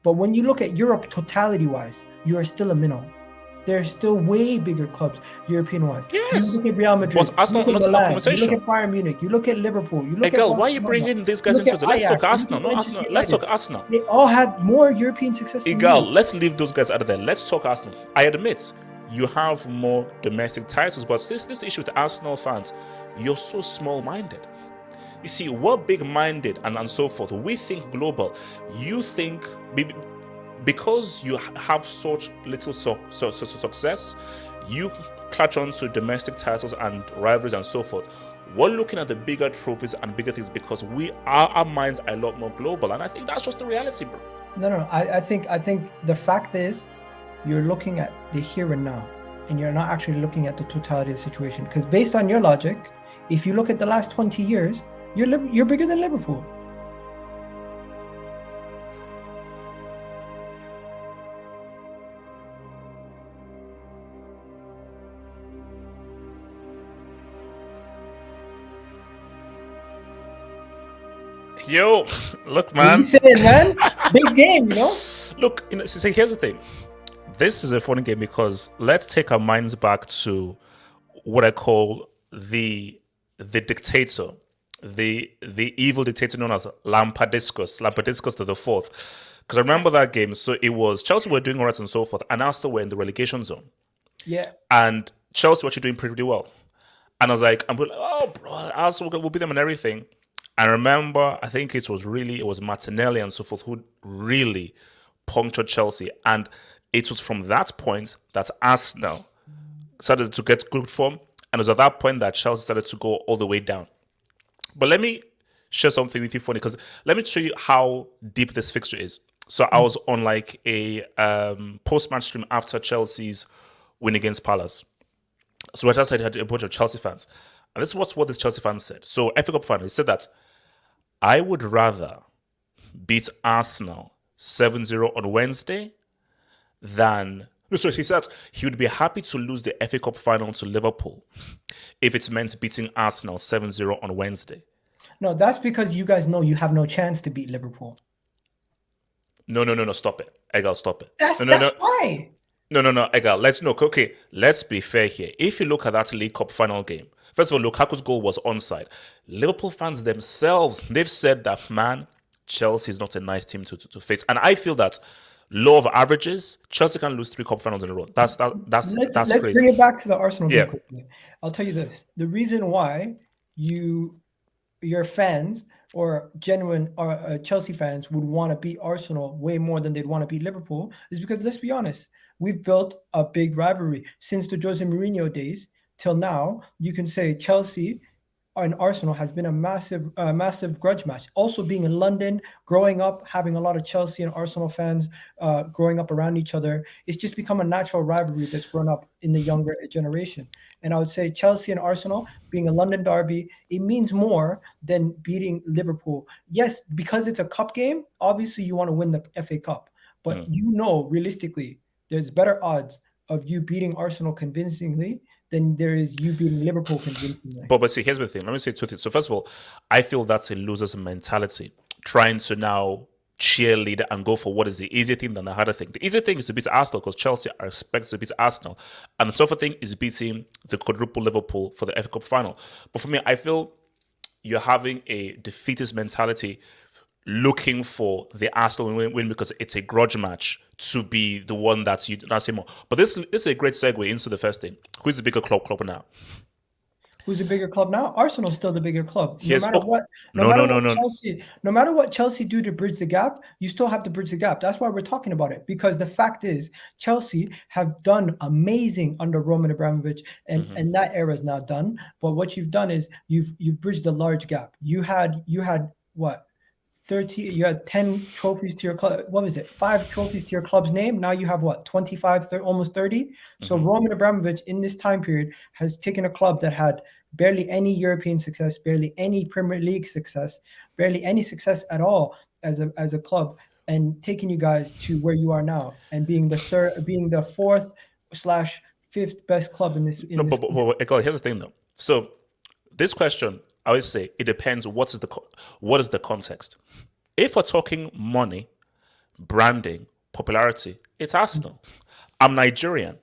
But when you look at Europe totality-wise, you are still a minnow. There are still way bigger clubs, European-wise. You Yes. look at Real Madrid, But Arsenal you are look at not in that Milan, you look conversation. at Bayern Munich, you look at Liverpool, you look Hey, at girl, why are you Barcelona, bringing these you guys look into at it? Let's talk Ajax, you look Arsenal. at No, Manchester Arsenal. Let's United. talk Arsenal. They all had more European success Hey, than girl, you. let's leave those guys out of there. Let's talk Arsenal. I admit, you have more domestic titles, but this issue with Arsenal fans, you're so small-minded. You see, we're big-minded and so forth. We think global. You think because you have such little success, you clutch on to domestic titles and rivalries and so forth. We're looking at the bigger trophies and bigger things because our minds are a lot more global, and I think that's just the reality, bro. No. I think the fact is, you're looking at the here and now, and you're not actually looking at the totality of the situation. Because based on your logic, if you look at the last 20 years, you're bigger than Liverpool. Yo, look, What man. are you saying, man? Big game, you know? Look, so here's the thing. This is a funny game because let's take our minds back to what I call the dictator, the evil dictator known as Lampardiscus the fourth. Because I remember that game. So it was Chelsea were doing all right and so forth, and Arsenal were in the relegation zone. Yeah. And Chelsea were actually doing pretty well. And I was like, oh, bro, Arsenal will beat them and everything. I remember, I think it was Martinelli and so forth who really punctured Chelsea. And it was from that point that Arsenal started to get good form. And it was at that point that Chelsea started to go all the way down. But let me share something with you funny, because let me show you how deep this fixture is. So I was on like a post-match stream after Chelsea's win against Palace. So I just had a bunch of Chelsea fans. And this was what this Chelsea fan said. So FA Cup final, he said that I would rather beat Arsenal 7-0 on Wednesday than... No, sorry, he said he would be happy to lose the FA Cup final to Liverpool if it meant beating Arsenal 7-0 on Wednesday. No, that's because you guys know you have no chance to beat Liverpool. No, stop it. Egal, stop it. That's why. No, Egal, let's be fair here. If you look at that League Cup final game, first of all, Lukaku's goal was onside. Liverpool fans themselves, they've said that, man, Chelsea is not a nice team to face. And I feel that law of averages, Chelsea can lose 3 cup finals in a row. That's Let's crazy. bring it back to the Arsenal game Yeah. quickly. I'll tell you this. The reason why your fans or genuine Chelsea fans would want to beat Arsenal way more than they'd want to beat Liverpool is because, let's be honest, we've built a big rivalry since the Jose Mourinho days till now. You can say Chelsea and Arsenal has been a massive grudge match. Also, being in London, growing up, having a lot of Chelsea and Arsenal fans growing up around each other, it's just become a natural rivalry that's grown up in the younger generation. And I would say Chelsea and Arsenal being a London derby, it means more than beating Liverpool. Yes, because it's a cup game, obviously you want to win the FA Cup. But realistically, there's better odds of you beating Arsenal convincingly than there is you beating Liverpool convincingly. But see, here's the thing. Let me say 2 things. So first of all, I feel that's a loser's mentality, trying to now cheerlead and go for what is the easier thing than the harder thing. The easier thing is to beat Arsenal because Chelsea are expected to beat Arsenal. And the tougher thing is beating the quadruple Liverpool for the FA Cup final. But for me, I feel you're having a defeatist mentality looking for the Arsenal win because it's a grudge match to be the one that's more. But this is a great segue into the first thing. Who's the bigger club now? Who's the bigger club now? Arsenal's still the bigger club. Yes. No matter what Chelsea do to bridge the gap, you still have to bridge the gap. That's why we're talking about it, because the fact is Chelsea have done amazing under Roman Abramovich, and that era is now done. But what you've done is you've bridged a large gap. You had what? 30, you had 10 trophies to your club. What was it? 5 trophies to your club's name. Now you have what? 25, almost 30. So Roman Abramovich in this time period has taken a club that had barely any European success, barely any Premier League success, barely any success at all as a club, and taking you guys to where you are now and being the 4th/5th best club in this. But here's the thing though. So this question, I always say it depends. What is the context? If we're talking money, branding, popularity, it's Arsenal. I'm Nigerian.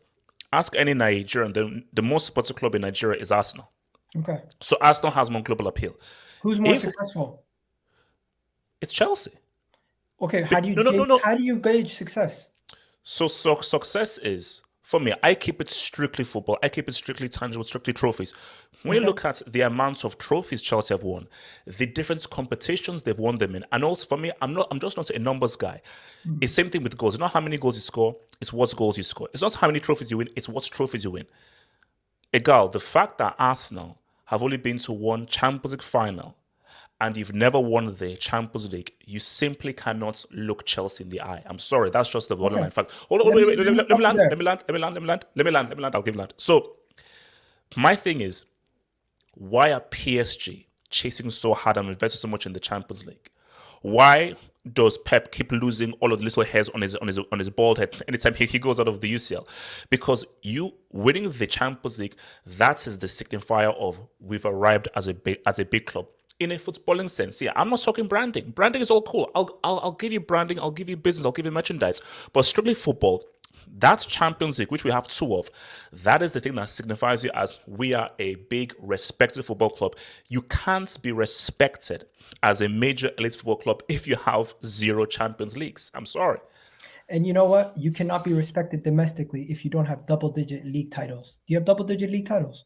Ask any Nigerian, the most supported club in Nigeria is Arsenal. Okay. So Arsenal has more global appeal. Who's more If successful? it's Chelsea. Okay, how do you No, no, no, gauge, no. how do you gauge success? So success is, for me, I keep it strictly football. I keep it strictly tangible, strictly trophies. When you Okay. look at the amounts of trophies Chelsea have won, the different competitions they've won them in, and also for me, I'm just not a numbers guy. It's Mhm. same thing with goals. It's not how many goals you score, it's what goals you score. It's not how many trophies you win, it's what trophies you win. Egal, the fact that Arsenal have only been to one Champions League final and you've never won the Champions League, you simply cannot look Chelsea in the eye. I'm sorry, that's just the bottom Okay. line fact. Hold on, Let wait, me wait, let me let me stop you land, there. let me land, let me land, let me land, let me land, let me land, I'll give land. So my thing is, why are PSG chasing so hard and investing so much in the Champions League? Why does Pep keep losing all of the little hairs on his bald head anytime he goes out of the UCL? Because you winning the Champions League, that is the signifier of we've arrived as a big club. In a footballing sense, yeah, I'm not talking branding. Branding is all cool. I'll give you branding, I'll give you business, I'll give you merchandise. But strictly football, that Champions League, which we have two of, that is the thing that signifies you as we are a big, respected football club. You can't be respected as a major elite football club if you have zero Champions Leagues. I'm sorry. And you know what? You cannot be respected domestically if you don't have double-digit league titles. Do you have double-digit league titles?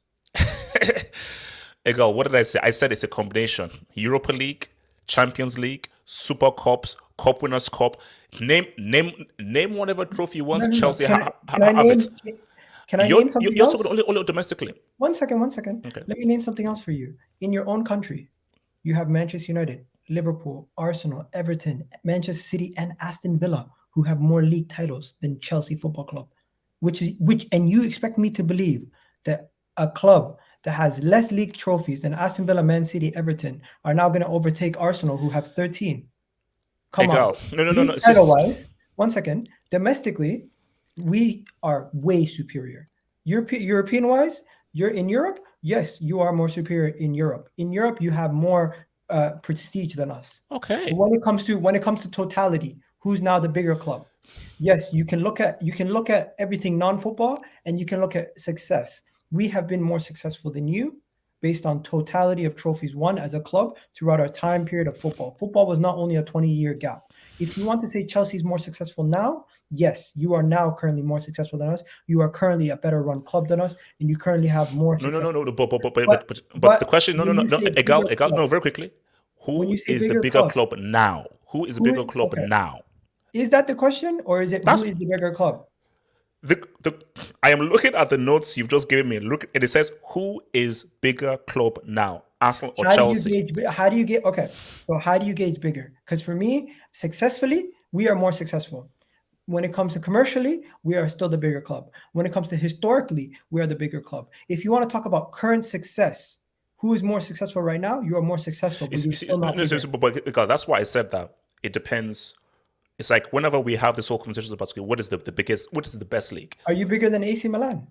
Egal, what did I say? I said it's a combination. Europa League, Champions League, Super Cups, Cup Winners' Cup. Name whatever trophy No, once no, no. Chelsea Can I have it. name something You're talking else? only domestically. One second, one second. Okay. Let me name something else for you. In your own country, you have Manchester United, Liverpool, Arsenal, Everton, Manchester City, and Aston Villa, who have more league titles than Chelsea Football Club. And you expect me to believe that a club that has less league trophies than Aston Villa, Man City, Everton are now going to overtake Arsenal, who have 13. Come on. Egal. No. League title wise, one second. Domestically, we are way superior. European wise, you're in Europe. Yes, you are more superior in Europe. In Europe, you have more prestige than us. Okay. But when it comes to totality, who's now the bigger club? Yes, you can look at everything non-football and you can look at success. We have been more successful than you based on totality of trophies won as a club throughout our time period of football. Football was not only a 20-year gap. If you want to say Chelsea's more successful now, yes, you are now currently more successful than us. You are currently a better run club than us, and you currently have more No, no, success. no, no. But the But question, no, no, when no, you no. say Egal, bigger egal. club, No, very quickly. when Who you say is the bigger bigger club, club now? Who is the who bigger is club okay? now? Is that the question, or is it who That's is the bigger club? the. I am looking at the notes you've just given me. Look, and it says who is bigger club now, Arsenal or How do you Chelsea? gauge? How do you get? Okay, so how do you gauge bigger? Because for me, successfully, we are more successful. When it comes to commercially, we are still the bigger club. When it comes to historically, we are the bigger club. If you want to talk about current success, who is more successful right now? You are more successful, but you're You see, still not bigger. but that's why I said that. It depends. It's like whenever we have this whole conversation about okay, what is the biggest, what is the best league? Are you bigger than AC Milan?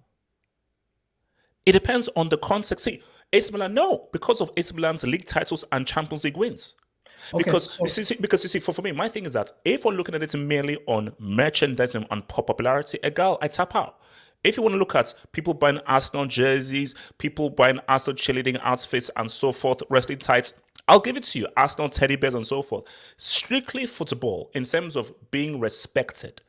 It depends on the context. See, AC Milan, no, because of AC Milan's league titles and Champions League wins. Okay, Because so you see, for me, my thing is that if we're looking at it merely on merchandising and popularity, egal, I tap out. If you want to look at people buying Arsenal jerseys, people buying Arsenal cheerleading outfits and so forth, wrestling tights, I'll give it to you. Arsenal teddy bears and so forth. Strictly football, in terms of being respected,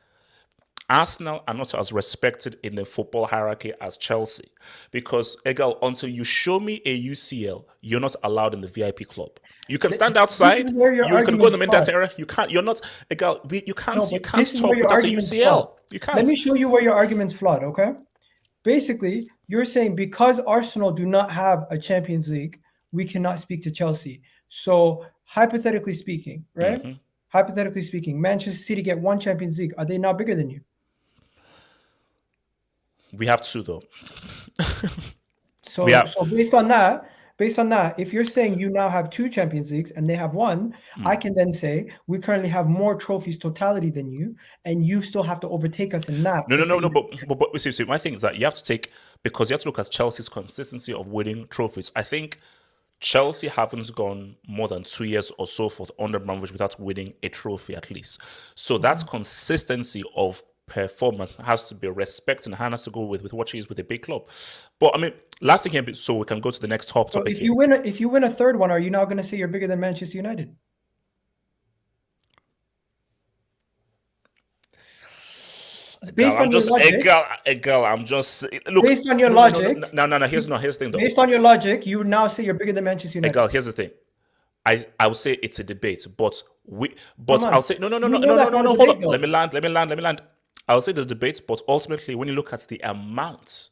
Arsenal are not as respected in the football hierarchy as Chelsea. Because, Egal, until you show me a UCL, you're not allowed in the VIP club. You can stand this is outside, where your you can go in argument's the main flawed. data area, you can't, you're not, Egal, No, you but can't this is where talk your without a argument's flawed. UCL. You Let can't. me show you where your argument's flawed, okay? Basically, you're saying because Arsenal do not have a Champions League, we cannot speak to Chelsea. So, hypothetically speaking, right? Hmm. Hypothetically speaking, Manchester City get one Champions League. Are they now bigger than you? We have two, though. We So, have, so based on that, if you're saying you now have two Champions Leagues and they have one, I can then say we currently have more trophies totality than you, and you still have to overtake us in that. no, To no, no, say no, but my thing is that you have to take, because you have to look at Chelsea's consistency of winning trophies. I think Chelsea haven't gone more than 2 years or so forth under Abramovich without winning a trophy at least. So that's consistency of performance has to be respected and has to go with what she is with a big club. But I mean, last thing here, so we can go to the next top So topic if here. you win a third one, are you now going to say you're bigger than Manchester United? Based on your logic, I'm just look. based on your No. logic, No. Here's the thing, though. based on your logic, you would now say you're bigger than Manchester United. Egal, here's the thing. I would say it's a debate, but Come on. I'll say no. You know that's not a Hold on. debate, though. Let me land. I'll say the debate, but ultimately, when you look at the amount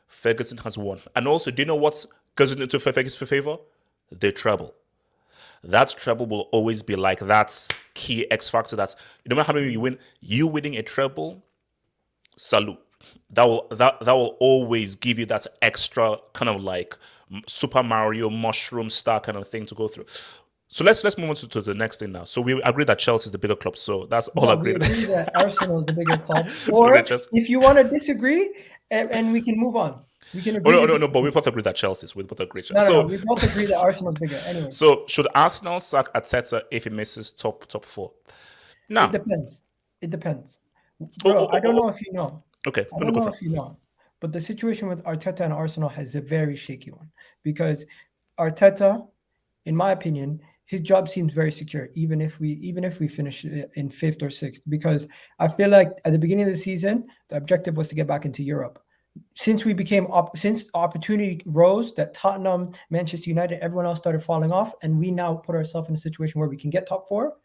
Ferguson has won, and also, do you know what goes into Ferguson's favor? The treble. That treble will always be like that key X factor. That no matter how many you win, you winning a treble, salute. That will always give you that extra kind of like Super Mario mushroom star kind of thing to go through. So let's move on to the next thing now. So we agree that Chelsea is the bigger club. So that's all No, we agreed. agree that Arsenal is the bigger club. So Or we're just- if you want to disagree, and we can move on. We can Oh, agree. no, but we both agree that Chelsea. We both agree. No, we both agree that Arsenal is bigger. Anyway, So should Arsenal sack Arteta if he misses top four? Now, it depends. It depends. Bro, I don't know if you know. Okay, I don't know if you know, but the situation with Arteta and Arsenal is a very shaky one because Arteta, in my opinion, his job seems very secure, even if we finish in 5th or 6th, because I feel like at the beginning of the season, the objective was to get back into Europe. Since since opportunity rose, that Tottenham, Manchester United, everyone else started falling off, and we now put ourselves in a situation where we can get top 4.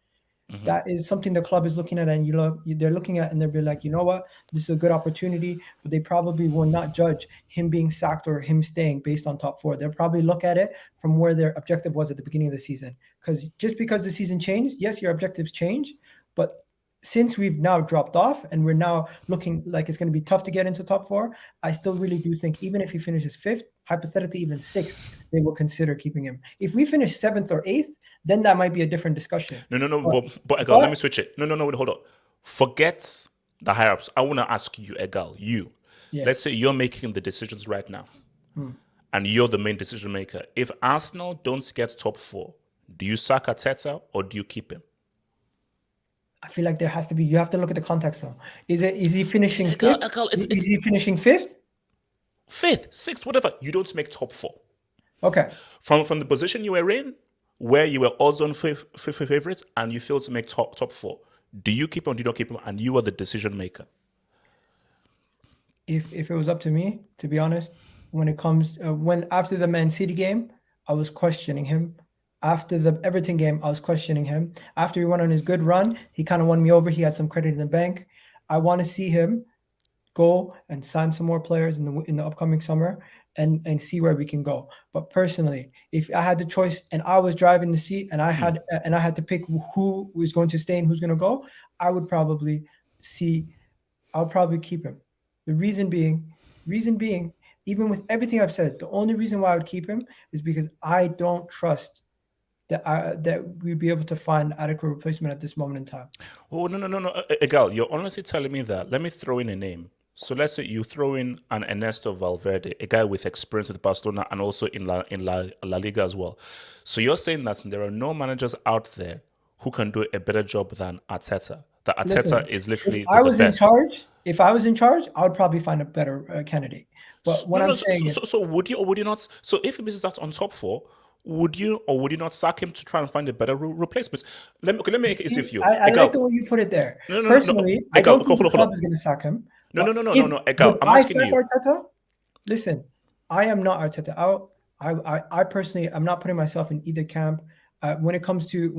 That is something the club is looking at, and they're looking at, and they'll be like, you know what, this is a good opportunity, but they probably will not judge him being sacked or him staying based on top 4. They'll probably look at it from where their objective was at the beginning of the season. Because just because the season changed, yes, your objectives change, but since we've now dropped off and we're now looking like it's going to be tough to get into top 4, I still really do think even if he finishes 5th, hypothetically even 6th, they will consider keeping him. If we finish 7th or 8th, then that might be a different discussion. No. But Egal, let me switch it. No, wait, hold on. Forget the higher ups. I want to ask you, Egal, you. Yeah. Let's say you're making the decisions right now, and you're the main decision maker. If Arsenal don't get top 4, do you sack Arteta or do you keep him? I feel like there has to be. You have to look at the context, though. Is he finishing Egal, 5th? it's Is he finishing 5th? 5th, 6th, whatever. You don't make top 4. Okay. From the position you were in, where you were odds on favorites, and you failed to make top 4, do you keep him or do you not keep him? And you are the decision maker. If it was up to me, to be honest, when it comes after the Man City game, I was questioning him. After the Everton game, I was questioning him. After he went on his good run, he kind of won me over. He had some credit in the bank. I want to see him go and sign some more players in the upcoming summer and see where we can go. But personally, if I had the choice and I was driving the seat and I had to pick who was going to stay and who's going to go, I would probably keep him. The reason being, even with everything I've said, the only reason why I would keep him is because I don't trust that we'd be able to find adequate replacement at this moment in time. Oh, no. Egal, you're honestly telling me that. Let me throw in a name. So let's say you throw in an Ernesto Valverde, a guy with experience with Barcelona and also in La Liga as well. So you're saying that there are no managers out there who can do a better job than Arteta. That Arteta is literally the best. If I was in charge, I would probably find a better candidate. But So would you or would you not? So if he misses out on top 4, would you or would you not sack him to try and find a better replacement? Let me make it easy with you. I like the way you put it there. Personally, I don't think the club is going to sack him. No. Egal, I'm asking you. Arteta? Listen, I am not Arteta. I personally, I'm not putting myself in either camp. When it comes to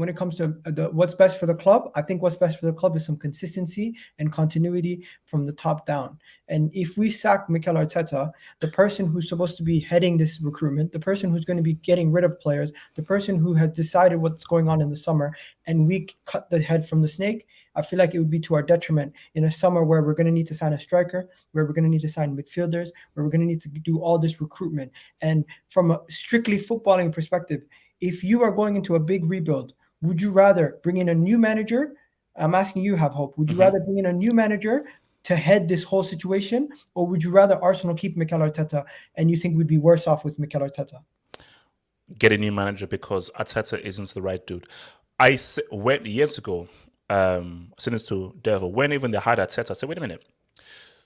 what's best for the club, I think what's best for the club is some consistency and continuity from the top down. And if we sack Mikel Arteta, the person who's supposed to be heading this recruitment, the person who's going to be getting rid of players, the person who has decided what's going on in the summer, and we cut the head from the snake, I feel like it would be to our detriment in a summer where we're going to need to sign a striker, where we're going to need to sign midfielders, where we're going to need to do all this recruitment. And from a strictly footballing perspective, if you are going into a big rebuild, would you rather bring in a new manager? I'm asking you, Have Hope. Would you rather bring in a new manager to head this whole situation, or would you rather Arsenal keep Mikel Arteta and you think we'd be worse off with Mikel Arteta? get a new manager because Arteta isn't the right dude. Went years ago, saying this to Devil, when even they hired Arteta, I said, wait a minute.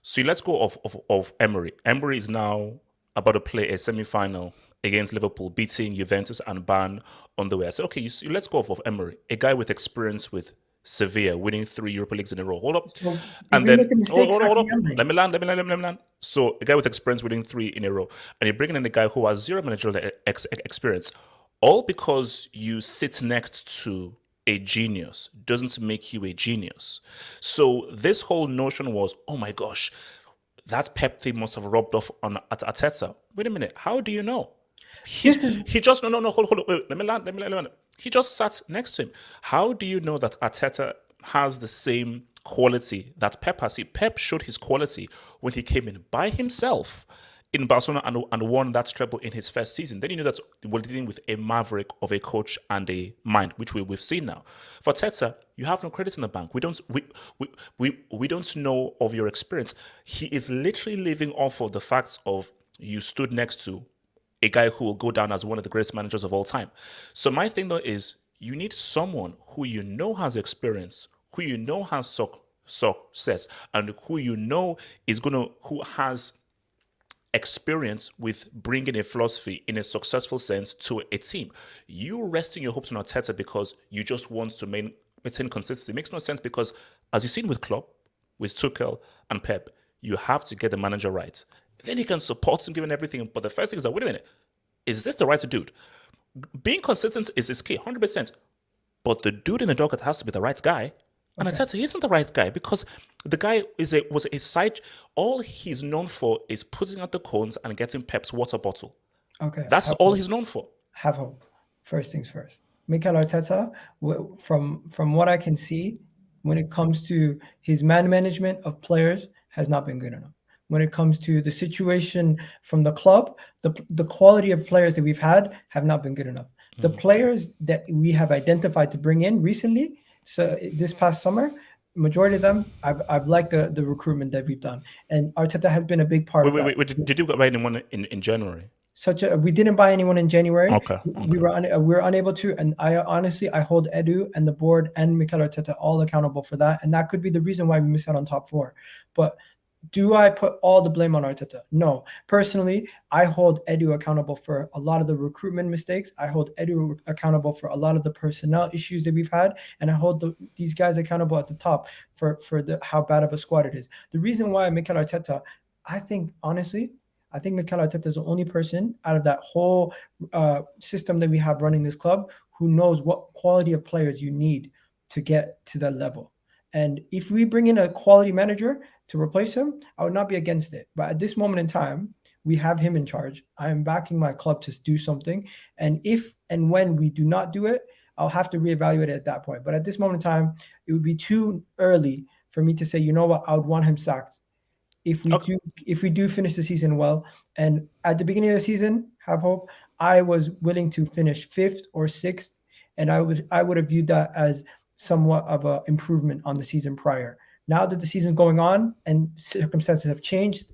So let's go of Emery. Emery is now about to play a semi-final against Liverpool, beating Juventus and Bayern on the way. I said, okay, let's go of Emery, a guy with experience with Sevilla, winning 3 Europa Leagues in a row. Hold up. So And we make then, a mistake hold sacking up. Emery. Let me land. So a guy with experience winning 3 in a row. And you're bringing in a guy who has 0 managerial experience. All because you sit next to a genius doesn't make you a genius. So this whole notion was, oh my gosh, that Pep thing must have rubbed off on Arteta. Wait a minute, how do you know? He just hold wait, let me land. He just sat next to him. How do you know that Arteta has the same quality that Pep has? See, Pep showed his quality when he came in by himself in Barcelona and won that treble in his first season. Then you know that we're dealing with a maverick of a coach and a mind, which we've seen now. For Arteta, you have no credit in the bank. We don't know of your experience. He is literally living off of the facts of you stood next to a guy who will go down as one of the greatest managers of all time. So my thing though is you need someone who you know has experience, who you know has success, and who has experience with bringing a philosophy in a successful sense to a team. You resting your hopes on Arteta because you just want to maintain consistency makes no sense, because as you've seen with Klopp, with Tuchel and Pep, you have to get the manager right. Then you can support him given everything. But the first thing is that, wait a minute, is this the right dude? Being consistent is key, 100%. But the dude in the docket has to be the right guy. And Arteta isn't the right guy because the guy was a side. All he's known for is putting out the cones and getting Pep's water bottle. Okay. That's all he's known for. Have hope. First things first. Mikel Arteta, from what I can see, when it comes to his man management of players, has not been good enough. When it comes to the situation from the club, the quality of players that we've had have not been good enough. The players that we have identified to bring in recently, so this past summer, majority of them, I've liked the recruitment that we've done, and Arteta has been a big part of that. Wait, did you buy anyone in January? We didn't buy anyone in January. Okay. We were unable to, and I honestly hold Edu and the board and Mikel Arteta all accountable for that, and that could be the reason why we missed out on top 4. But do I put all the blame on Arteta? No. Personally, I hold Edu accountable for a lot of the recruitment mistakes. I hold Edu accountable for a lot of the personnel issues that we've had, and I hold these guys accountable at the top for how bad of a squad it is. The reason why Mikel Arteta, I think Mikel Arteta is the only person out of that whole system that we have running this club who knows what quality of players you need to get to that level. And if we bring in a quality manager to replace him, I would not be against it. But at this moment in time, we have him in charge. I am backing my club to do something. And if and when we do not do it, I'll have to reevaluate it at that point. But at this moment in time, it would be too early for me to say, you know what, I would want him sacked. If we do finish the season well, and at the beginning of the season, have hope, I was willing to finish 5th or 6th, and I would have viewed that as somewhat of an improvement on the season prior. Now that the season's going on and circumstances have changed,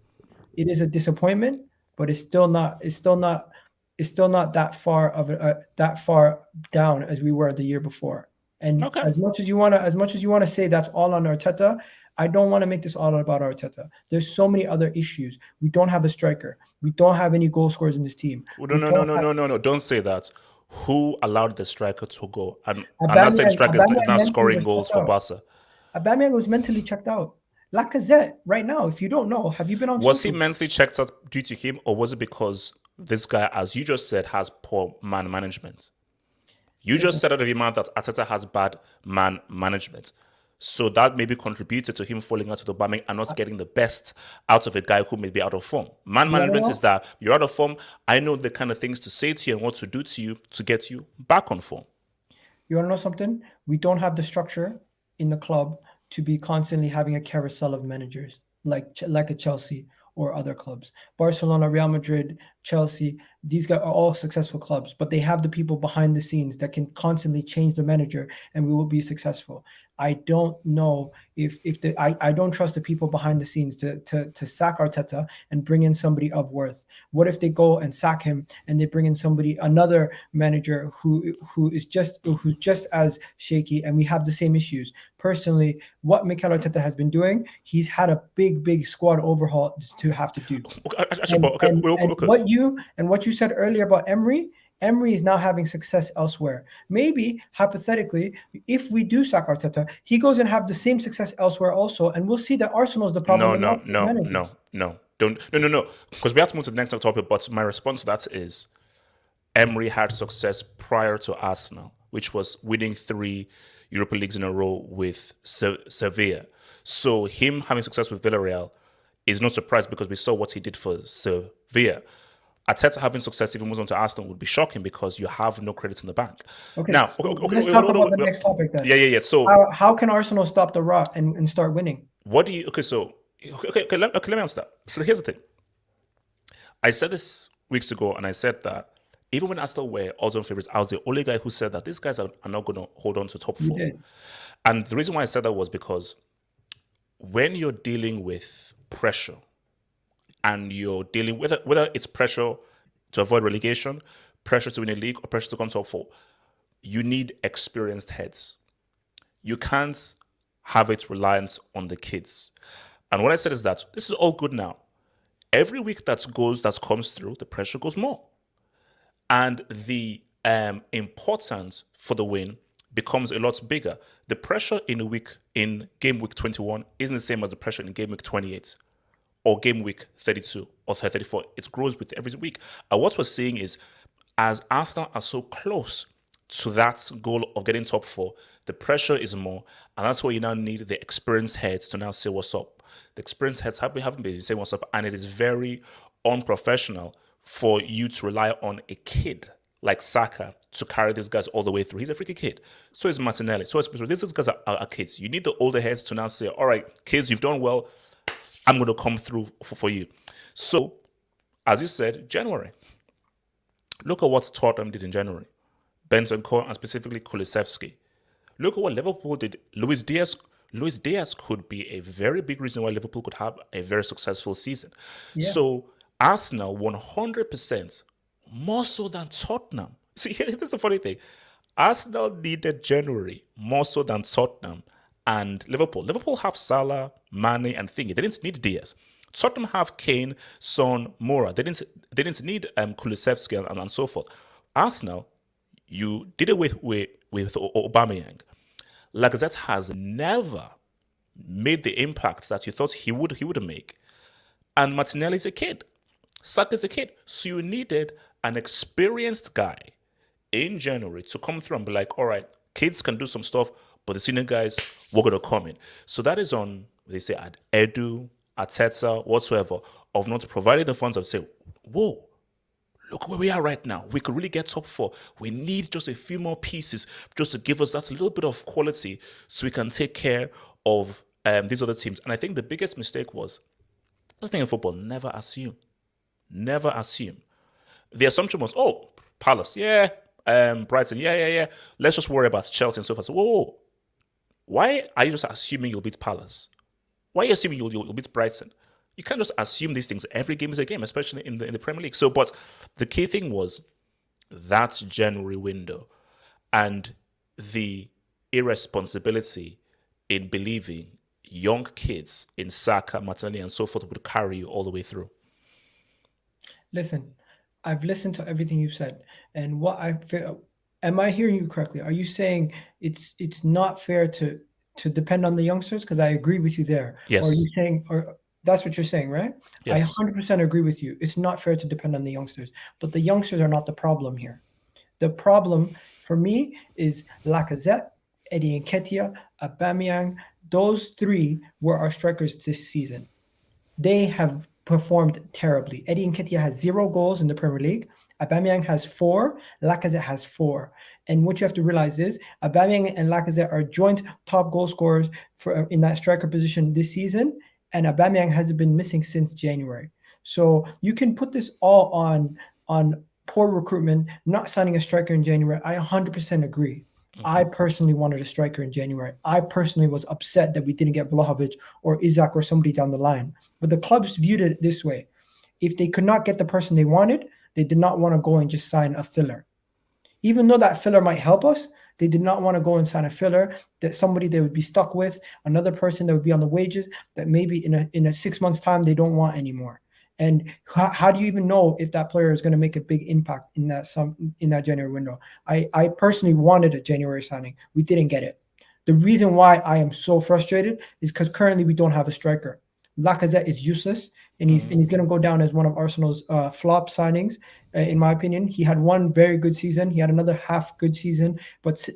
it is a disappointment, but it's still not that far down as we were the year before. And as much as you want to say that's all on Arteta, I don't want to make this all about Arteta. There's so many other issues. We don't have a striker. We don't have any goal scorers in this team. No. Don't say that. Who allowed the striker to go? And that same striker is now scoring goals for Barca. Aubameyang was mentally checked out. Lacazette, right now, if you don't know, have you been on? Was he mentally checked out due to him, or was it because this guy, as you just said, has poor man management? You just said out of your mouth that Arteta has bad man management. So that maybe contributed to him falling out of the Aubameyang and not getting the best out of a guy who may be out of form. Man management is that you're out of form. I know the kind of things to say to you and what to do to you to get you back on form. You want to know something? We don't have the structure in the club to be constantly having a carousel of managers like a Chelsea or other clubs. Barcelona, Real Madrid, Chelsea, these guys are all successful clubs, but they have the people behind the scenes that can constantly change the manager, and we will be successful. I don't know if I don't trust the people behind the scenes to sack Arteta and bring in somebody of worth. What if they go and sack him and they bring in another manager who's just as shaky, and we have the same issues? Personally, what Mikel Arteta has been doing, he's had a big squad overhaul to have to do. And what you said earlier about Emery is now having success elsewhere. Maybe hypothetically, if we do sack Arteta, he goes and have the same success elsewhere also, and we'll see that Arsenal is the problem. No. Don't no. Because we have to move to the next topic. But my response to that is, Emery had success prior to Arsenal, which was winning 3 Europa Leagues in a row with Sevilla. So him having success with Villarreal is no surprise because we saw what he did for Sevilla. Arteta having success if he moves on to Arsenal would be shocking because you have no credit in the bank. Okay, now let's talk about the next topic then. Yeah. So how can Arsenal stop the rot and start winning? What do you? Let me answer that. So here's the thing. I said this weeks ago, and I said that even when Arsenal were odds-on favorites, I was the only guy who said that these guys are not going to hold on to top 4. And the reason why I said that was because when you're dealing with pressure, and you're dealing with whether it's pressure to avoid relegation, pressure to win a league, or pressure to come top 4, you need experienced heads. You can't have it reliant on the kids. And what I said is that this is all good now. Every week that comes through, the pressure goes more. And the importance for the win becomes a lot bigger. The pressure in game week 21 isn't the same as the pressure in game week 28. Or game week 32 or 34. It grows with every week. And what we're seeing is, as Arsenal are so close to that goal of getting top 4, the pressure is more. And that's why you now need the experienced heads to now say what's up. The experienced heads haven't been saying what's up. And it is very unprofessional for you to rely on a kid like Saka to carry these guys all the way through. He's a freaky kid. So is Martinelli. So these guys are kids. You need the older heads to now say, all right, kids, you've done well. I'm going to come through for you. So, as you said, January. Look at what Tottenham did in January. Bentancur and specifically Kulusevski. Look at what Liverpool did. Luis Diaz could be a very big reason why Liverpool could have a very successful season. Yeah. So, Arsenal 100% more so than Tottenham. See, here's the funny thing. Arsenal needed January more so than Tottenham and Liverpool. Liverpool have Salah, Mane, and Thingy. They didn't need Diaz. Tottenham have Kane, Son, Moura. They didn't need Kulusevski and so forth. Arsenal, you did it with Aubameyang. Lacazette has never made the impact that you thought he would make. And Martinelli is a kid. Saka is a kid. So you needed an experienced guy in January to come through and be like, all right, kids can do some stuff, but the senior guys, we're going to come in. So that is on, they say, at Edu, Arteta, whatsoever, of not providing the funds of say, whoa, look where we are right now. We could really get top 4. We need just a few more pieces just to give us that little bit of quality so we can take care of these other teams. And I think the biggest mistake was, the thing in football, never assume. Never assume. The assumption was, oh, Palace, Brighton, let's just worry about Chelsea and so forth. So, whoa. Why are you just assuming you'll beat Palace? Why are you assuming you'll beat Brighton? You can't just assume these things. Every game is a game, especially in the Premier League. So, but the key thing was that January window and the irresponsibility in believing young kids in Saka, Martinelli, and so forth would carry you all the way through. Listen, I've listened to everything you've said, and what I feel. Am I hearing you correctly? Are you saying it's not fair to depend on the youngsters? Because I agree with you there. Yes. Or are you saying, or that's what you're saying, right? Yes. I 100% agree with you. It's not fair to depend on the youngsters, but the youngsters are not the problem here. The problem for me is Lacazette, Eddie Nketiah, Aubameyang. Those 3 were our strikers this season. They have performed terribly. Eddie Nketiah has 0 goals in the Premier League. Aubameyang has 4, Lacazette has 4. And what you have to realize is Aubameyang and Lacazette are joint top goal scorers in that striker position this season, and Aubameyang hasn't been missing since January. So you can put this all on poor recruitment, not signing a striker in January. I 100% agree. I personally wanted a striker in January. I personally was upset that we didn't get Vlahovic or Isaac or somebody down the line. But the clubs viewed it this way. If they could not get the person they wanted, they did not want to go and just sign a filler. Even though that filler might help us, they did not want to go and sign a filler, that somebody they would be stuck with, another person that would be on the wages that maybe in a 6 months time they don't want anymore. And how do you even know if that player is going to make a big impact in that January window? I personally wanted a January signing. We didn't get it. The reason why I am so frustrated is because currently we don't have a striker. Lacazette is useless, and he's going to go down as one of Arsenal's flop signings, in my opinion. He had one very good season. He had another half good season, but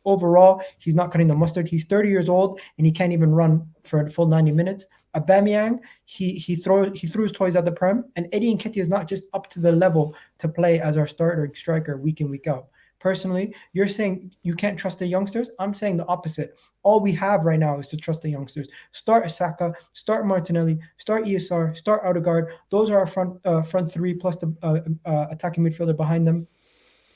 overall, he's not cutting the mustard. He's 30 years old, and he can't even run for a full 90 minutes. Aubameyang, he threw his toys at the Prem, and Eddie Nketiah is not just up to the level to play as our starter striker week in, week out. Personally, you're saying you can't trust the youngsters. I'm saying the opposite. All we have right now is to trust the youngsters. Start Saka, start Martinelli, start ESR, start Odegaard. Those are our front three plus the attacking midfielder behind them.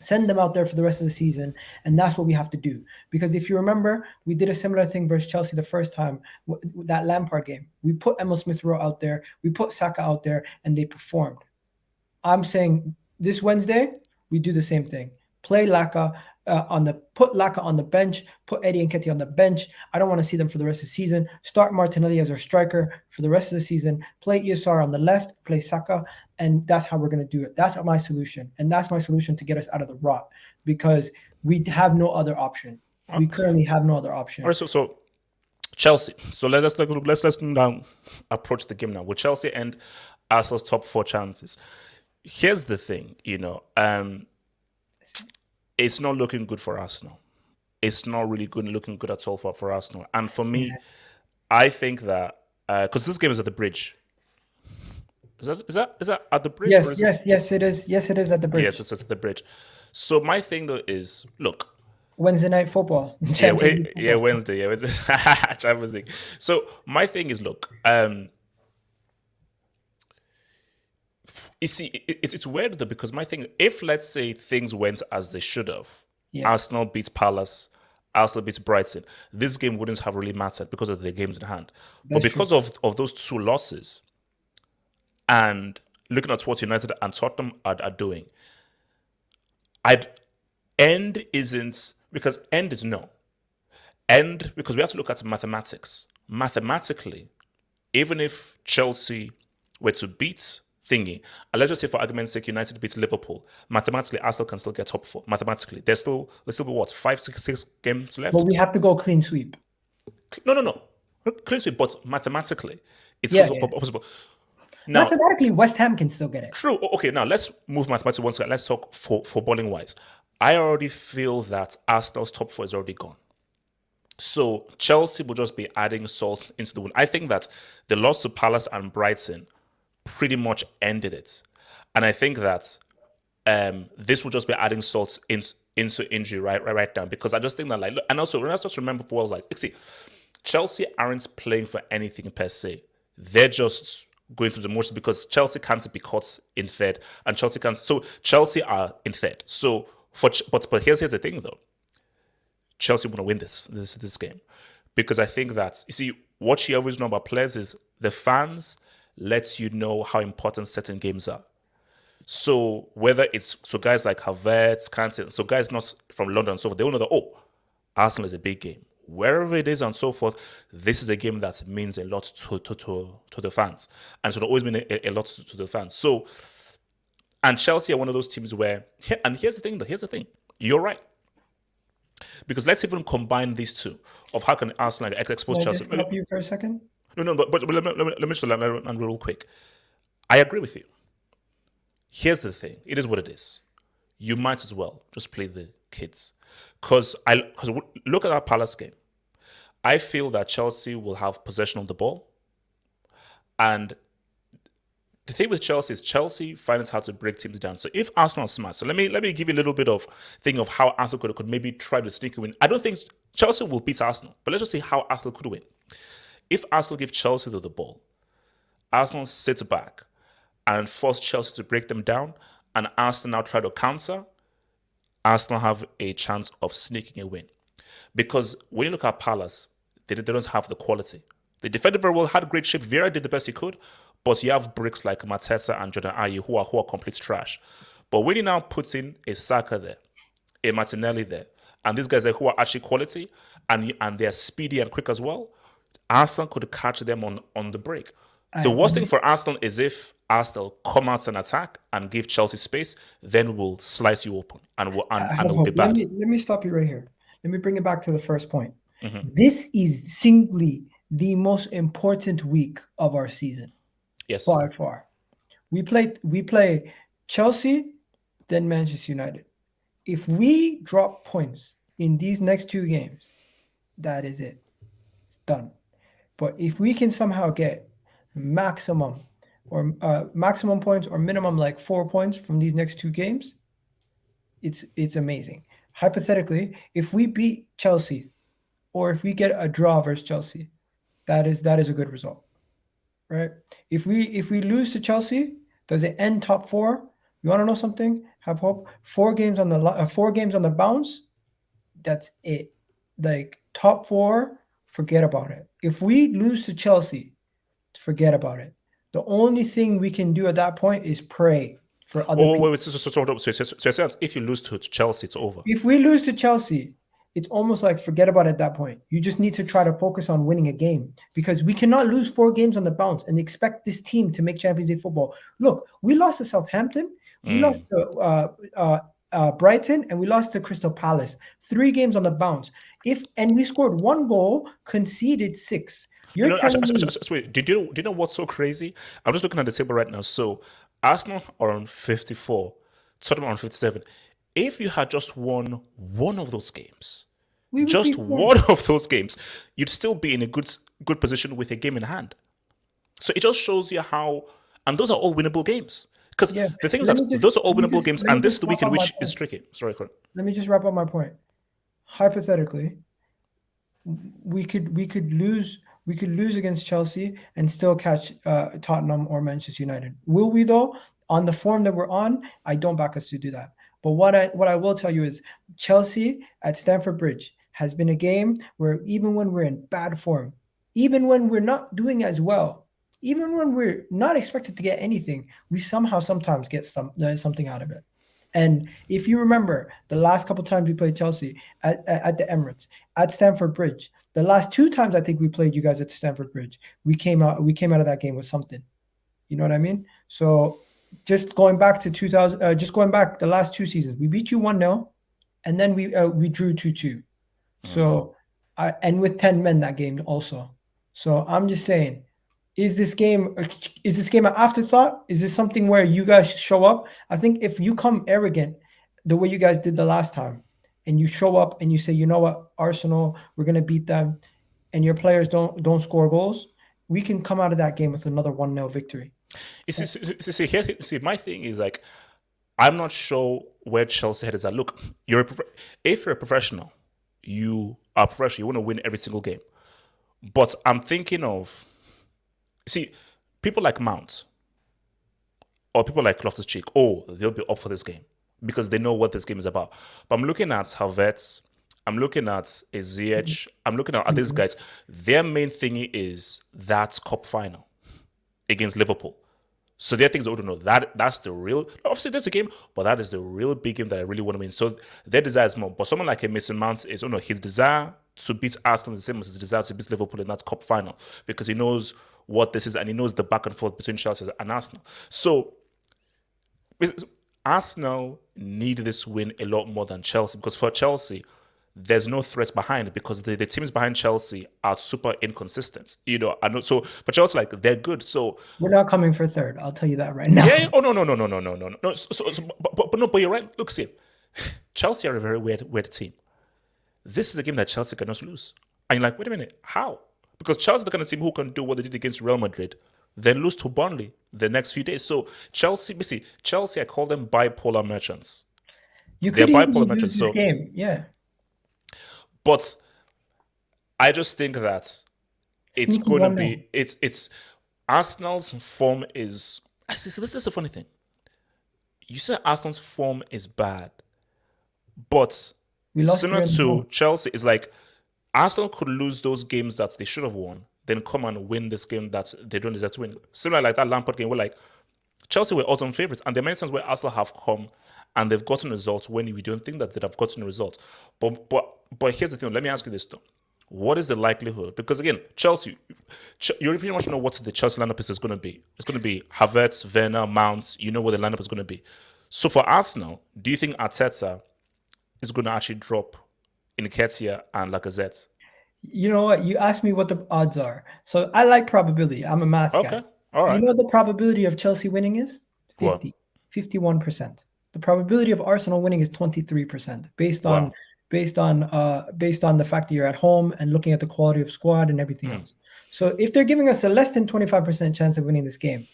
Send them out there for the rest of the season, and that's what we have to do. Because if you remember, we did a similar thing versus Chelsea the first time, that Lampard game. We put Emil Smith-Rowe out there, we put Saka out there, and they performed. I'm saying this Wednesday, we do the same thing. Play Laka put Laka on the bench, put Eddie Nketiah on the bench. I don't want to see them for the rest of the season. Start Martinelli as our striker for the rest of the season. Play ESR on the left, play Saka, and that's how we're going to do it. That's my solution, and that's my solution to get us out of the rot, because we have no other option. We currently have no other option. All right, so Chelsea. So let's now approach the game now. With Chelsea and Arsenal's top 4 chances. Here's the thing, it's not looking good for Arsenal. It's not really looking good at all for Arsenal. And for me, I think that because this game is at the Bridge. Is that at the Bridge? Yes, it is. Yes, it is at the Bridge. Yes, it's at the Bridge. So my thing though is, look, Wednesday night football. Wednesday. Champions League. So my thing is, look, you see, it's weird though, because my thing, if let's say things went as they should have, Arsenal beats Palace, Arsenal beats Brighton, this game wouldn't have really mattered because of the games in hand. But because of those 2 losses, and looking at what United and Tottenham are doing, end is no. End, because we have to look at mathematics. Mathematically, even if Chelsea were to beat thingy, and let's just say for argument's sake, United beats Liverpool, mathematically, Arsenal can still get top 4. Mathematically, there's still be what, 5-6 games left? But we have to go clean sweep. No. Clean sweep, but mathematically, it's possible. Now, mathematically, West Ham can still get it. True. Okay, now let's move mathematics once again. Let's talk for footballing wise. I already feel that Arsenal's top 4 is already gone. So Chelsea will just be adding salt into the wound. I think that the loss to Palace and Brighton pretty much ended it. And I think that this will just be adding salt into injury right now, because I just think that, like, and also let's just remember for what's like, see, Chelsea aren't playing for anything per se. They're just going through the motions because Chelsea can't be caught in third, and Chelsea are in third. So but here's the thing though. Chelsea want to win this game, because I think that, you see, what you always know about players is the fans let you know how important certain games are. So whether it's guys like Havertz, Kante, so guys not from London and so forth, they all know that, Arsenal is a big game. Wherever it is and so forth, this is a game that means a lot to the fans, and so it always mean a lot to the fans. So, and Chelsea are one of those teams where, and here's the thing, you're right. Because let's even combine these two of how can Arsenal expose Chelsea. Can I just stop you for a second? No, but let me just land real quick. I agree with you. Here's the thing. It is what it is. You might as well just play the kids. Because look at our Palace game. I feel that Chelsea will have possession of the ball. And the thing with Chelsea is Chelsea finds how to break teams down. So if Arsenal is smart, so let me give you a little bit of thing of how Arsenal could maybe try to sneak a win. I don't think Chelsea will beat Arsenal, but let's just see how Arsenal could win. If Arsenal give Chelsea the ball, Arsenal sits back and force Chelsea to break them down, and Arsenal now try to counter, Arsenal have a chance of sneaking a win. Because when you look at Palace, they don't have the quality. They defended very well, had great shape. Vieira did the best he could, but you have bricks like Mateta and Jordan Ayew who are complete trash. But when you now put in a Saka there, a Martinelli there, and these guys there who are actually quality and they're speedy and quick as well, Arsenal could catch them on the break. The worst thing for Arsenal is if Arsenal come out and attack and give Chelsea space, then we'll slice you open and it'll be bad. Let me stop you right here. Let me bring it back to the first point. This is singly the most important week of our season. Yes. By far. We play Chelsea, then Manchester United. If we drop points in these next two games, that is it. It's done. But if we can somehow get maximum points or minimum like 4 points from these next two games, it's amazing. Hypothetically, if we beat Chelsea or if we get a draw versus Chelsea, that is a good result, right? If we lose to Chelsea, does it end top 4? You want to know something? Have hope. 4 games on the bounce. That's it. Like top 4, forget about it. If we lose to Chelsea, forget about it. The only thing we can do at that point is pray for other people. Wait. So if you lose to Chelsea, it's over. If we lose to Chelsea, it's almost like forget about it at that point. You just need to try to focus on winning a game because we cannot lose 4 games on the bounce and expect this team to make Champions League football. Look, we lost to Southampton, we lost to Brighton, and we lost to Crystal Palace. 3 games on the bounce. And we scored 1 goal, conceded 6. Wait, did you know what's so crazy? I'm just looking at the table right now. So Arsenal are on 54, Tottenham on 57. If you had just won one of those games, one of those games, you'd still be in a good position with a game in hand. So it just shows you how, and those are all winnable games. Because the thing is that those are all winnable games, and this is the week in which it's tricky. Sorry, Corey. Let me just wrap up my point. Hypothetically, we could lose against Chelsea and still catch Tottenham or Manchester United. Will we though? On the form that we're on, I don't back us to do that. But what I will tell you is Chelsea at Stamford Bridge has been a game where even when we're in bad form, even when we're not doing as well, even when we're not expected to get anything, we sometimes get something out of it. And if you remember the last couple of times we played Chelsea at the Emirates, at Stamford Bridge, the last 2 times I think we played you guys at Stamford Bridge, we came out of that game with something. You know what I mean? So just going back to the last 2 seasons, we beat you 1-0, and then we drew 2-2. So and with 10 men that game also. So I'm just saying, is this game an afterthought? Is this something where you guys show up? I think if you come arrogant the way you guys did the last time, and you show up and you say, you know what, Arsenal, we're gonna beat them, and your players don't score goals, we can come out of that game with another 1-0 victory. See, my thing is like, I'm not sure where Chelsea head is at. Look, if you're a professional, you are professional. You want to win every single game. But I'm thinking of, people like Mount or people like Loftus-Cheek. They'll be up for this game because they know what this game is about. But I'm looking at Havertz. I'm looking at Ziyech. I'm looking at these guys. Their main thing is that cup final against Liverpool. So their things I don't know. That's the real. Obviously, there's a game, but that is the real big game that I really want to win. So their desire is more. But someone like a Mason Mount is, his desire to beat Arsenal is the same as his desire to beat Liverpool in that cup final because he knows what this is and he knows the back and forth between Chelsea and Arsenal. So Arsenal need this win a lot more than Chelsea because for Chelsea, there's no threat behind it because the teams behind Chelsea are super inconsistent. I know. So for Chelsea, like they're good. So we're not coming for third. I'll tell you that right now. Yeah. Oh no. But you're right. Look, see, Chelsea are a very weird team. This is a game that Chelsea cannot lose. And you're like, wait a minute, how? Because Chelsea is the kind of team who can do what they did against Real Madrid, then lose to Burnley the next few days. So Chelsea, I call them bipolar merchants. They're bipolar merchants. So game, yeah. But I just think that it's going to be it's Arsenal's form is I see. So this is a funny thing. You said Arsenal's form is bad, but We lost similar three in a to row. Chelsea, it's like Arsenal could lose those games that they should have won, then come and win this game that they don't deserve to win. Similar like that Lampard game where like Chelsea were awesome favourites, and there are many times where Arsenal have come and they've gotten results when we don't think that they'd have gotten results. But here's the thing. Let me ask you this though: what is the likelihood? Because again, Chelsea, you pretty much know what the Chelsea lineup is going to be. It's going to be Havertz, Werner, Mount. You know what the lineup is going to be. So for Arsenal, do you think Arteta is going to actually drop Nketiah and Lacazette? You know what? You asked me what the odds are. So I like probability. I'm a math guy. Okay, all Do you right. know what the probability of Chelsea winning is? Well, 50, 51%. The probability of Arsenal winning is 23% wow. based on the fact that you're at home and looking at the quality of squad and everything else. So if they're giving us a less than 25% chance of winning this game,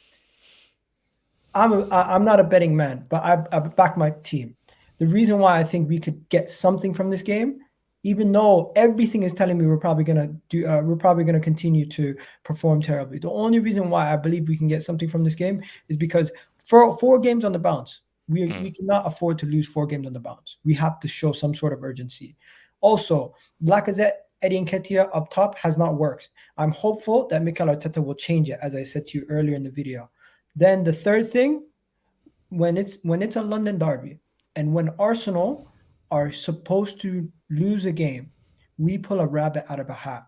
I'm not a betting man, but I back my team. The reason why I think we could get something from this game, even though everything is telling me we're probably gonna continue to perform terribly. The only reason why I believe we can get something from this game is because for 4 games on the bounce, we cannot afford to lose 4 games on the bounce. We have to show some sort of urgency. Also, Lacazette, Eddie Nketiah up top has not worked. I'm hopeful that Mikel Arteta will change it, as I said to you earlier in the video. Then the third thing, when it's a London derby and when Arsenal are supposed to lose a game, we pull a rabbit out of a hat.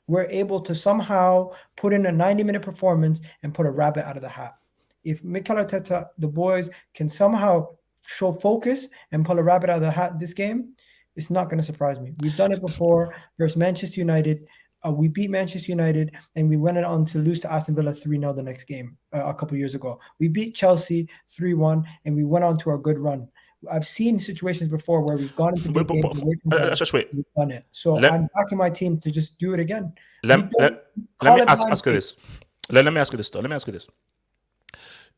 We're able to somehow put in a 90-minute performance and put a rabbit out of the hat. If Mikel Arteta, the boys, can somehow show focus and pull a rabbit out of the hat this game, it's not going to surprise me. We've done it before versus Manchester United. We beat Manchester United and we went on to lose to Aston Villa 3-0 the next game a couple years ago. We beat Chelsea 3-1 and we went on to our good run. I've seen situations before where we've gone into big games away from home. Just wait. We've done it. So Let I'm backing my team to just do it again. We let, don't let call me it blind ask you faith. this. Let me ask you this though. Let me ask you this.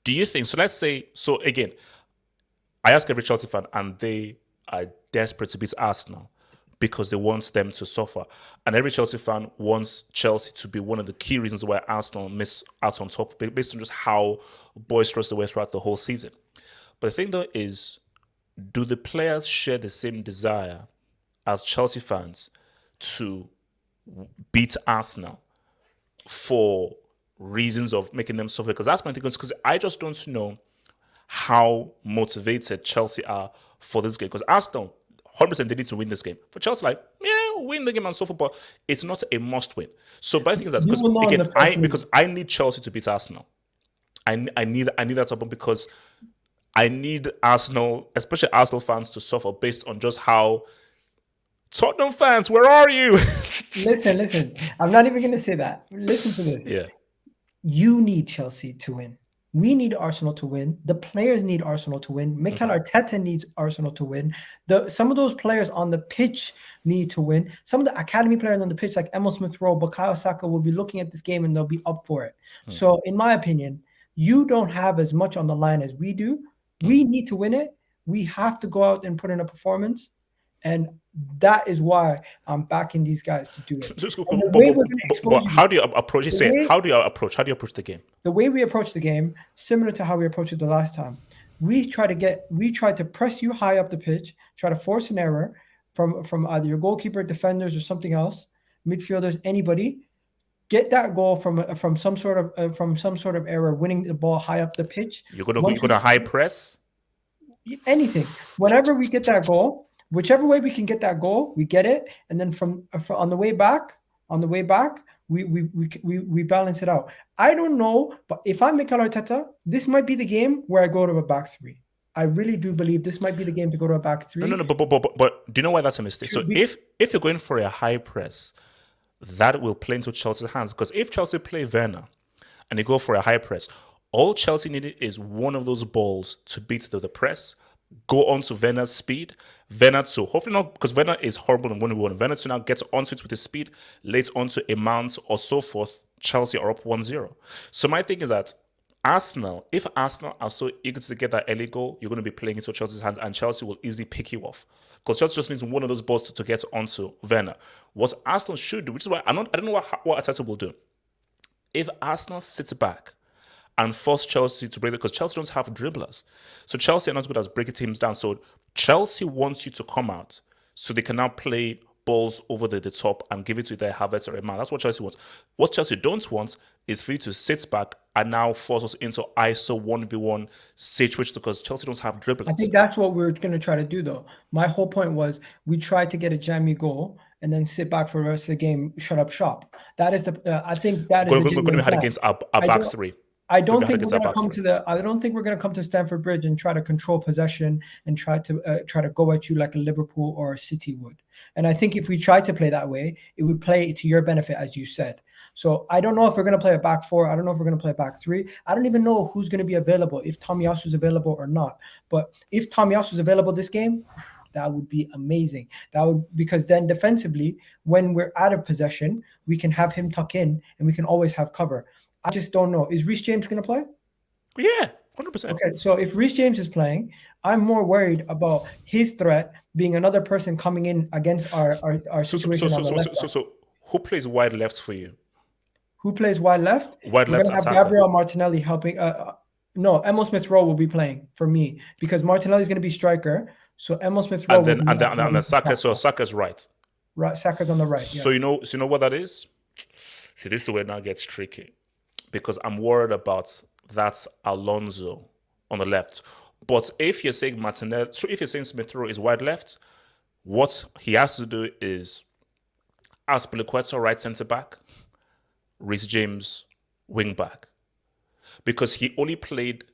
Do you think so? Let's say so again. I ask every Chelsea fan, and they are desperate to beat Arsenal because they want them to suffer. And every Chelsea fan wants Chelsea to be one of the key reasons why Arsenal miss out on top, based on just how boisterous they were throughout the whole season. But the thing though is, do the players share the same desire as Chelsea fans to beat Arsenal for reasons of making them suffer? Because that's my thing. Because I just don't know how motivated Chelsea are for this game. Because Arsenal, 100% they need to win this game. For Chelsea, like, yeah, win the game and so forth, but it's not a must win. So my thing is that You because will know in again, the first minute. because I need Chelsea to beat Arsenal. I need that to happen because I need Arsenal, especially Arsenal fans, to suffer based on just how Tottenham fans, where are you? Listen. I'm not even going to say that. Listen to this. Yeah. You need Chelsea to win. We need Arsenal to win. The players need Arsenal to win. Mikel Arteta needs Arsenal to win. Some of those players on the pitch need to win. Some of the academy players on the pitch, like Emil Smith-Rowe, Bukayo Saka, will be looking at this game and they'll be up for it. So, in my opinion, you don't have as much on the line as we do. We need to win it. We have to go out and put in a performance. And that is why I'm backing these guys to do it. And the way we're gonna expose But you- how do you approach it? the Say, way- how do you approach the game? the way we approach the game, similar to how we approached it the last time, we try to press you high up the pitch, try to force an error from either your goalkeeper, defenders, or something else, midfielders, anybody. Get that goal from some sort of error, winning the ball high up the pitch. You're gonna high press. Anything. Whenever we get that goal, whichever way we can get that goal, we get it, and then from on the way back, we balance it out. I don't know, but if I'm Mikel Arteta, this might be the game where I go to a back three. I really do believe this might be the game to go to a back three. No. But do you know why that's a mistake? So if you're going for a high press, that will play into Chelsea's hands. Because if Chelsea play Werner and they go for a high press, all Chelsea needed is one of those balls to beat the press, go onto Werner's speed. Werner to hopefully not, because Werner is horrible in 1v1. Werner to now get onto it with his speed, later onto a mount or so forth. Chelsea are up 1-0. So my thing is that if Arsenal are so eager to get that early goal, you're going to be playing into Chelsea's hands, and Chelsea will easily pick you off. Because Chelsea just needs one of those balls to get onto Werner. What Arsenal should do, which is why I don't know what Arteta will do. If Arsenal sits back and force Chelsea to break it because Chelsea don't have dribblers. So Chelsea are not good at breaking teams down. So Chelsea wants you to come out so they can now play balls over the top and give it to their Havertz or a man. That's what Chelsea wants. What Chelsea don't want is for you to sit back and now force us into ISO 1v1 situation because Chelsea don't have dribblers. I think that's what we're going to try to do, though. My whole point was we tried to get a jammy goal and then sit back for the rest of the game, shut up shop. That is the. I think that is We're going to be had against our back three. I don't think we're going to come to the. I don't think we're going to come to Stamford Bridge and try to control possession and try to go at you like a Liverpool or a City would. And I think if we tried to play that way, it would play to your benefit, as you said. So I don't know if we're going to play a back four. I don't know if we're going to play a back three. I don't even know who's going to be available, if Tomiyasu's available or not. But if Tomiyasu's available this game, that would be amazing. Because then defensively, when we're out of possession, we can have him tuck in and we can always have cover. I just don't know. Is Reece James going to play? Yeah, 100%. Okay, so if Reece James is playing, I'm more worried about his threat being another person coming in against our situation on the left side. So who plays wide left for you? Who plays wide left? Wide left We're going to have attacker. Gabriel Martinelli helping. No, Emil Smith-Rowe will be playing for me because Martinelli is going to be striker. So Emil Smith-Rowe and then Saka. So Saka's right. Right, Saka's on the right. So yeah. you know what that is? See, this is where it now gets tricky because I'm worried about that Alonso on the left. But if you're saying Martinelli, so if you're saying Smith-Rowe is wide left, what he has to do is Azpilicueta right centre back, Reece James wing back, because he only played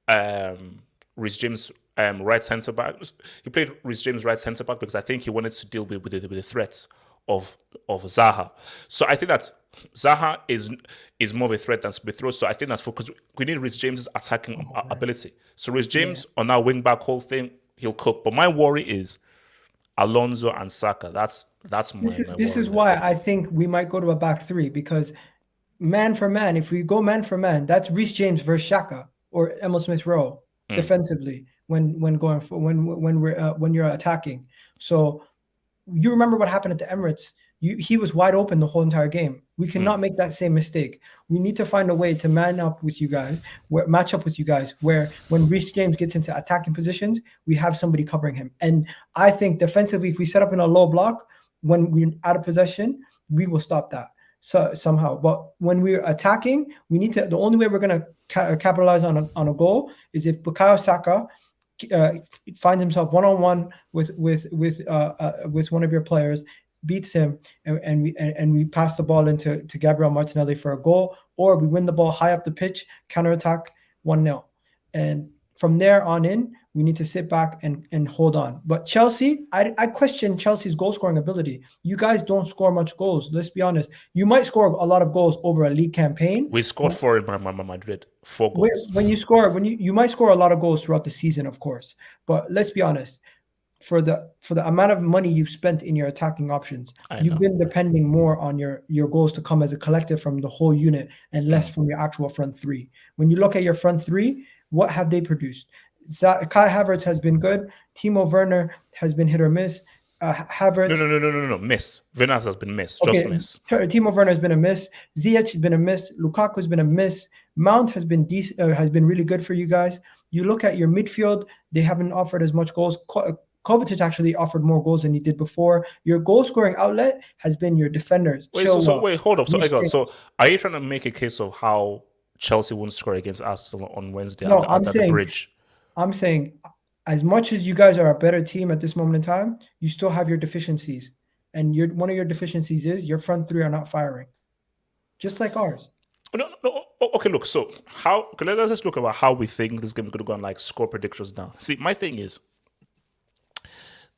Reece James right centre back. He played Reece James right centre back because I think he wanted to deal with the threats of Zaha. So I think that Zaha is more of a threat than Smith-Rowe. So I think that's because we need Reece James's attacking ability. So Reece James on our wing back whole thing, he'll cook. But my worry is Alonso and Saka. That's my This is why I think we might go to a back three because man for man, if we go man for man, that's Reece James versus Xhaka or Emil Smith-Rowe defensively when you're attacking. So you remember what happened at the Emirates. He was wide open the whole entire game. We cannot make that same mistake. We need to find a way to match up with you guys, where when Reece James gets into attacking positions, we have somebody covering him. And I think defensively, if we set up in a low block, when we're out of possession, we will stop that somehow. But when we're attacking, we need to. The only way we're going to capitalize on a goal is if Bukayo Saka finds himself one-on-one with one of your players, beats him, and we pass the ball into Gabriel Martinelli for a goal, or we win the ball high up the pitch, counterattack 1-0. And from there on in, we need to sit back and hold on. But Chelsea, I question Chelsea's goal scoring ability. You guys don't score much goals. Let's be honest. You might score a lot of goals over a league campaign. We scored 4 in Madrid. 4 goals. When you might score a lot of goals throughout the season, of course. But let's be honest. For the amount of money you've spent in your attacking options, you've been depending more on your goals to come as a collective from the whole unit and less from your actual front three. When you look at your front three, what have they produced? Kai Havertz has been good. Timo Werner has been hit or miss. Havertz. No. Miss. Werner has been miss. Okay. Just miss. Timo Werner has been a miss. Ziyech has been a miss. Lukaku has been a miss. Mount has been has been really good for you guys. You look at your midfield; they haven't offered as much goals. Kovacic actually offered more goals than he did before. Your goal-scoring outlet has been your defenders. Wait, hold up. So are you trying to make a case of how Chelsea won't score against Arsenal on Wednesday at the Bridge? I'm saying, as much as you guys are a better team at this moment in time, you still have your deficiencies. And one of your deficiencies is your front three are not firing. Just like ours. No. Okay, look. So let's just look about how we think this game is going to go and like score predictions now. See, my thing is,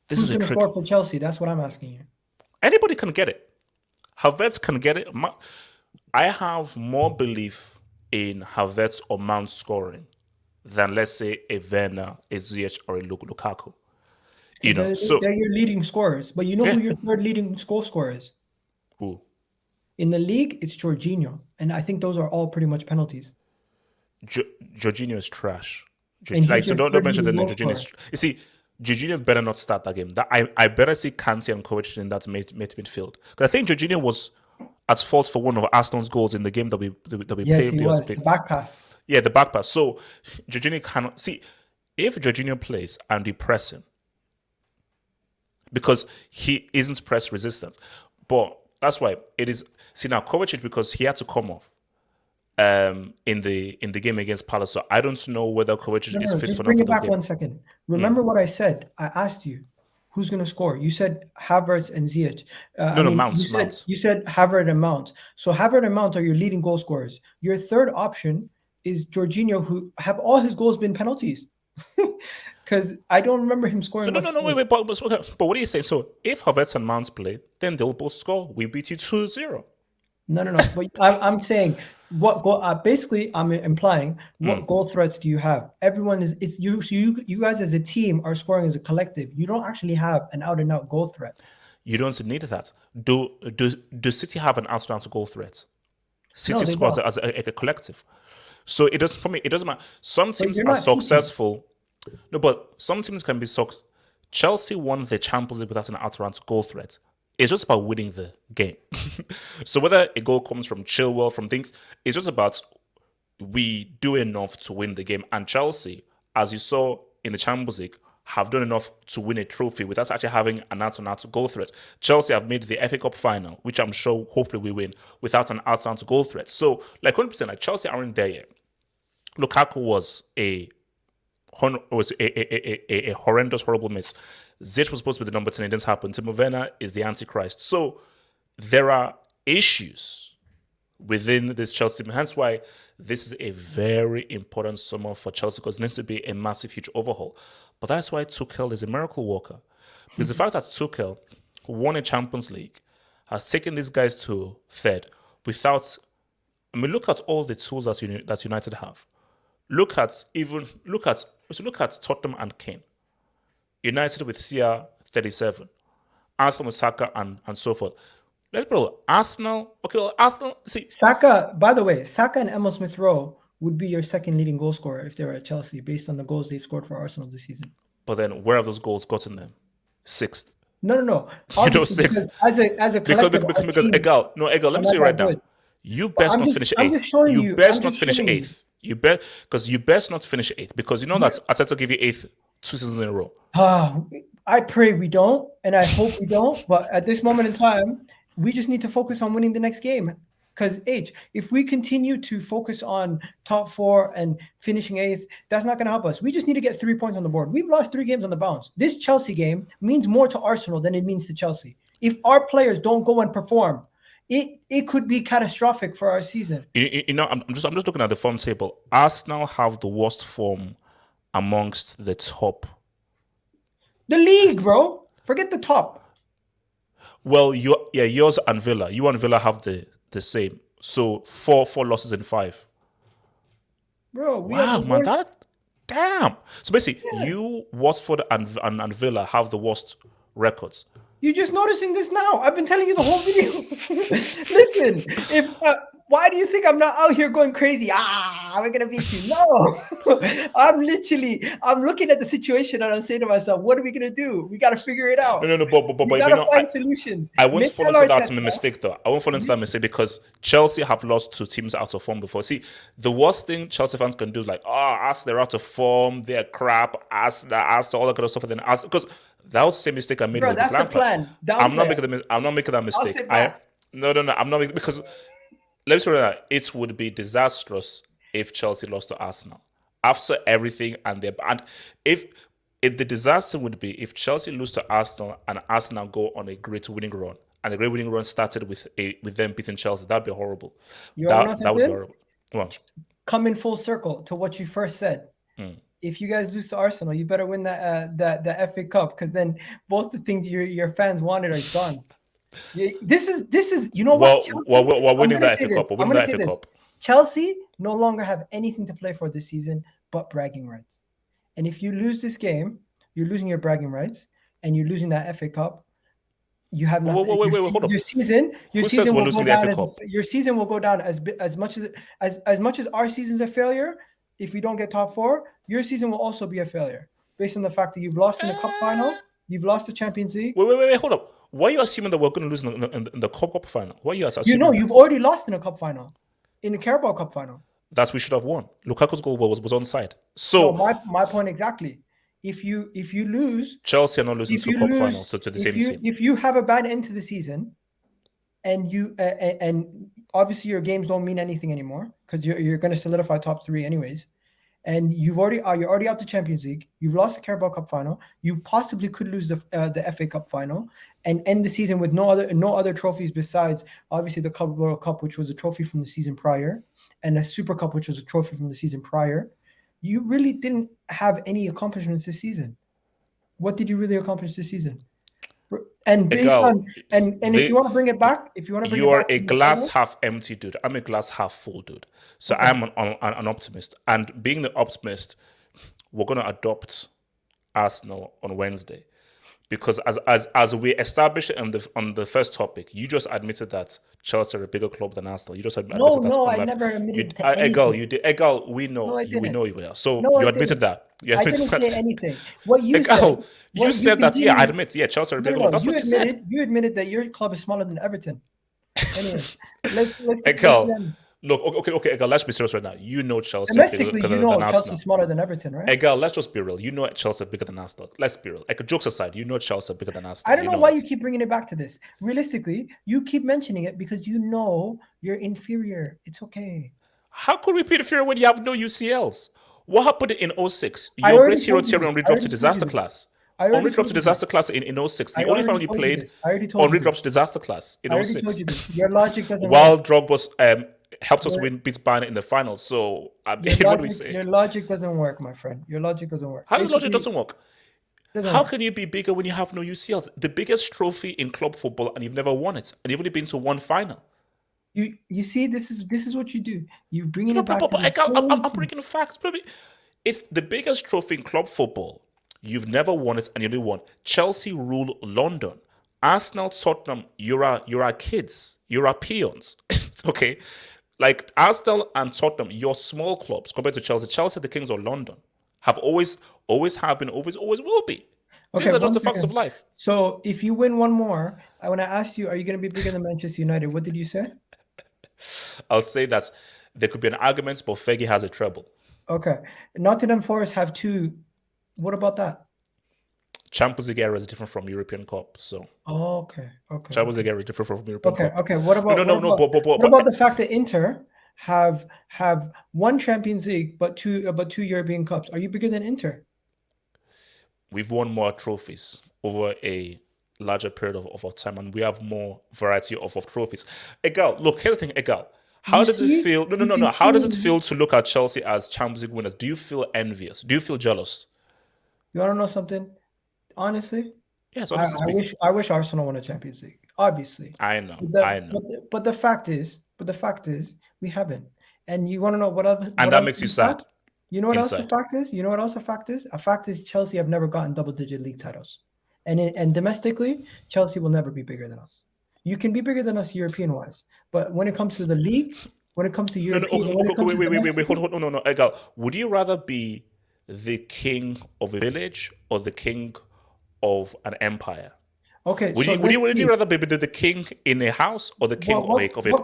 Who's going to score for Chelsea? That's what I'm asking you. Anybody can get it. Havertz can get it. I have more belief in Havertz or Mount scoring than, let's say, a Werner, a Ziyech, or a Lukaku. They're your leading scorers. But you know who your third leading goal scorer is? Who? In the league, it's Jorginho. And I think those are all pretty much penalties. Jorginho is trash. Don't mention the name Jorginho. You see, Jorginho better not start that game. I better see Kanté and Kovacic in that midfield. Because I think Jorginho was at fault for one of Arsenal's goals in the game that we Yes, played he the other was. The week. back pass. Yeah, the back pass. So Jorginho cannot see if Jorginho plays and you press him because he isn't press resistant. But that's why it is. See now, Kovacic because he had to come off in the game against Palace. So I don't know whether Kovacic is No. fit Just for bring for it the back game. 1 second. Remember what I said? I asked you who's going to score. You said Havertz and Ziyech. No, Mount. You said Havertz and Mount. So Havertz and Mount are your leading goal scorers. Your third option is Jorginho, who have all his goals been penalties. Because I don't remember him So scoring no, much. wait. But what do you say? So if Havertz and Mount play, then they'll both score. We beat you 2-0. No. But I'm saying what goal? Basically, I'm implying what goal threats do you have? Everyone is. It's you. So you guys as a team are scoring as a collective. You don't actually have an out and out goal threat. You don't need that. Do City have an out-and-out goal threat? City No, they scores don't. as a collective. So it doesn't for me. It doesn't matter. Some teams you're are not cheating. successful. No, but some teams can be successful. Chelsea won the Champions League without an out-and-out goal threat. It's just about winning the game. So whether a goal comes from Chilwell, from things, it's just about we do enough to win the game. And Chelsea, as you saw in the Champions League, have done enough to win a trophy without actually having an out-and-out goal threat. Chelsea have made the FA Cup final, which I'm sure hopefully we win, without an out-and-out goal threat. So, like 100%, like Chelsea aren't there yet. Lukaku was a horrendous, horrible miss. Ziyech was supposed to be the number 10. It didn't happen. Timo Werner is the Antichrist. So there are issues within this Chelsea team. Hence why this is a very important summer for Chelsea because it needs to be a massive, huge overhaul. But that's why Tuchel is a miracle worker. Because the fact that Tuchel won a Champions League has taken these guys to third without... I mean, look at all the tools that United have. Look at Tottenham and Kane. United with CR37. Arsenal with Saka and so forth. Let's bro, Arsenal. Okay, well, Arsenal. See, Saka. By the way, Saka and Emil Smith Rowe would be your second leading goal scorer if they were at Chelsea, based on the goals they've scored for Arsenal this season. But then, where have those goals gotten them? Sixth. No. Sixth. As a collective, because Egal. Let me say right now. You best not finish eighth. You best not finish eighth. You best not finish eighth because you know that Arteta give you eighth 2 seasons in a row. I pray we don't, and I hope we don't. But at this moment in time, we just need to focus on winning the next game. Because if we continue to focus on top 4 and finishing eighth, that's not going to help us. We just need to get 3 points on the board. We've lost 3 games on the bounce. This Chelsea game means more to Arsenal than it means to Chelsea. If our players don't go and perform, it could be catastrophic for our season. I'm just looking at the form table. Arsenal have the worst form amongst the top. The league, bro. Forget the top. Well, yours and Villa. You and Villa have the same. So 4 losses in 5. Bro, wow, man, damn. So basically, you, Watford, and Villa have the worst records. You're just noticing this now. I've been telling you the whole video. Listen, why do you think I'm not out here going crazy? We're going to beat you. No, I'm looking at the situation and I'm saying to myself, what are we going to do? We got to figure it out. No, but we got to find solutions. I won't fall into that mistake though. I won't fall into that mistake because Chelsea have lost to teams out of form before. See, the worst thing Chelsea fans can do is like, Arsenal, they're out of form, they're crap, Arsenal, all that kind of stuff, and then Arsenal, because that was the same mistake I made with that's the plan. I'm not making that mistake. No, I'm not making, because let's say that it would be disastrous if Chelsea lost to Arsenal after everything, and if the disaster would be if Chelsea lose to Arsenal and Arsenal go on a great winning run, and the great winning run started with them beating Chelsea. That'd be horrible. That would be horrible. Well, come in full circle to what you first said. If you guys lose to Arsenal, you better win the FA Cup, because then both the things your fans wanted are gone. This is you know what? We're winning that FA Cup. We're winning that FA Cup. Chelsea no longer have anything to play for this season but bragging rights. And if you lose this game, you're losing your bragging rights, and you're losing that FA Cup. You have nothing. Wait, hold up. Your season will go down. Your season will go down as much as our season's a failure. If we don't get top 4, your season will also be a failure based on the fact that you've lost in the cup final, you've lost the Champions League. Wait, hold up. Why are you assuming that we're going to lose in the Cup final? Why are you assuming You know, that? you've already lost in a cup final, in the Carabao Cup final. That we should have won. Lukaku's goal was onside. No, So my point exactly. If you lose, Chelsea are not losing if to you Cup lose, finals, so to the same team. if you have a bad end to the season, and you and obviously your games don't mean anything anymore because you're going to solidify top 3 anyways, and you're already out to Champions League. You've lost the Carabao Cup final. You possibly could lose the FA Cup final and end the season with no other trophies besides obviously the Club World Cup, which was a trophy from the season prior, and the Super Cup, which was a trophy from the season prior. You really didn't have any accomplishments this season. What did you really accomplish this season? And based on if you want to bring it back, you are a glass half empty dude. I'm a glass half full dude. So okay. I'm an optimist. And being the optimist, we're going to adopt Arsenal on Wednesday. Because as we established on the first topic, you just admitted that Chelsea are a bigger club than Arsenal. You just admitted that. No, I never admitted to anything. Egal, you did. Egal, we know you were. So you admitted that. I didn't say anything. What you said. You said that. Yeah, I admit. Yeah, Chelsea are a bigger club. That's what you said. You admitted that your club is smaller than Everton. Anyway, let's look, okay, Egal, let's be serious right now. You know Chelsea domestically, bigger than Arsenal. Chelsea's smaller than Everton, right? Egal, let's just be real. You know Chelsea bigger than Arsenal. Let's be real. Jokes aside, you know Chelsea bigger than Arsenal. I don't know why you keep bringing it back to this. Realistically, you keep mentioning it because you know you're inferior. It's okay. How could we be inferior when you have no UCLs? What happened in 06? Your great hero Thierry Henry dropped to disaster class. Henry dropped to disaster class in 06. The only final you played, Henry dropped to disaster class in 06. Your logic doesn't While Drogba helped us beat Bayern in the final. So, what do we say? Your logic doesn't work, my friend. Your logic doesn't work. How does logic doesn't work? How can you be bigger when you have no UCLs? The biggest trophy in club football, and you've never won it, and you've only been to one final. You see, this is what you do. You bring it back. I'm bringing the facts. It's the biggest trophy in club football. You've never won it, and you only won. Chelsea rule London. Arsenal, Tottenham, you're our kids. You're our peons. Okay? Like Arsenal and Tottenham, you're small clubs compared to Chelsea. Chelsea, the kings of London, have always have been, always will be. Okay, these are just the facts of life. So if you win one more, when I asked you, are you going to be bigger than Manchester United? What did you say? I'll say that there could be an argument, but Fergie has a treble. Okay. Nottingham Forest have 2. What about that? Champions League era is different from European Cup, so. Oh, okay. Champions League era is different from European Cup. Okay. What about what about the fact that Inter have one Champions League but two European Cups? Are you bigger than Inter? We've won more trophies over a larger period of time, and we have more variety of trophies. Egal, look, here's the thing, Egal. How does it feel? No. How does it feel to look at Chelsea as Champions League winners? Do you feel envious? Do you feel jealous? You want to know something? Honestly, yes. I wish Arsenal won a Champions League. Obviously, I know. But the fact is, we haven't. And you want to know what other? And that makes you sad. You know what else the fact is? You know what else the fact is? A fact is Chelsea have never gotten double-digit league titles, and domestically, Chelsea will never be bigger than us. You can be bigger than us European-wise, but when it comes to the league, when it comes to European, wait, hold on, no, Egal. Would you rather be the king of a village or the king of an empire? Okay, would you rather be the king in a house or the king of a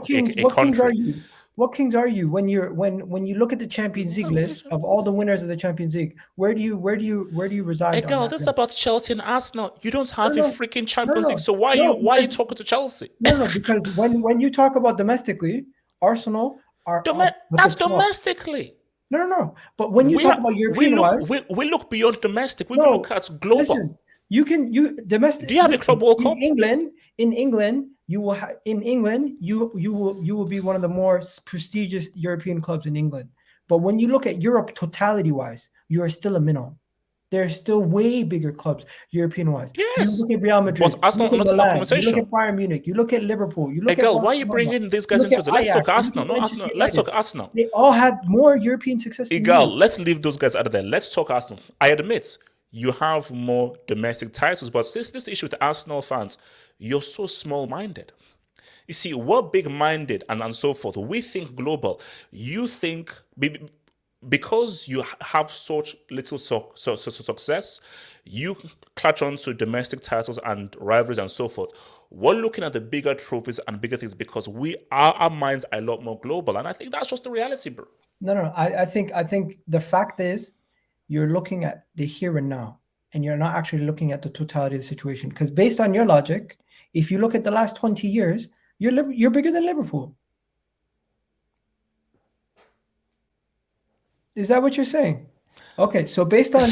country? What kings are you when you look at the Champions League list of all the winners of the Champions League? Where do you reside? Egal, this is about Chelsea and Arsenal. You don't have a freaking Champions League, so why are you talking to Chelsea? No, because when you talk about domestically, Arsenal are that's domestically. No. But when you talk about European-wise, we look beyond domestic. We look at global. Listen, domestic. Do you have a Club World Cup? In England, you will be one of the more prestigious European clubs in England. But when you look at Europe totality-wise, you are still a minnow. There are still way bigger clubs European-wise. Yes. You look at Real Madrid. But Arsenal not in that conversation. You look at Bayern Munich. You look at Liverpool. You look at why are you bringing these guys into it? Let's talk Arsenal. No, Arsenal. Let's talk Arsenal. They all have more European success. Let's leave those guys out of there. Let's talk Arsenal. I admit you have more domestic titles, but this issue with Arsenal fans, you're so small-minded. You see, we're big-minded and so forth. We think global. You think because you have such little success, you clutch on to domestic titles and rivalries and so forth. We're looking at the bigger trophies and bigger things because our minds are a lot more global, and I think that's just the reality, bro. No. I think the fact is, you're looking at the here and now, and you're not actually looking at the totality of the situation. Because based on your logic, if you look at the last 20 years, you're bigger than Liverpool. Is that what you're saying? Okay, so based on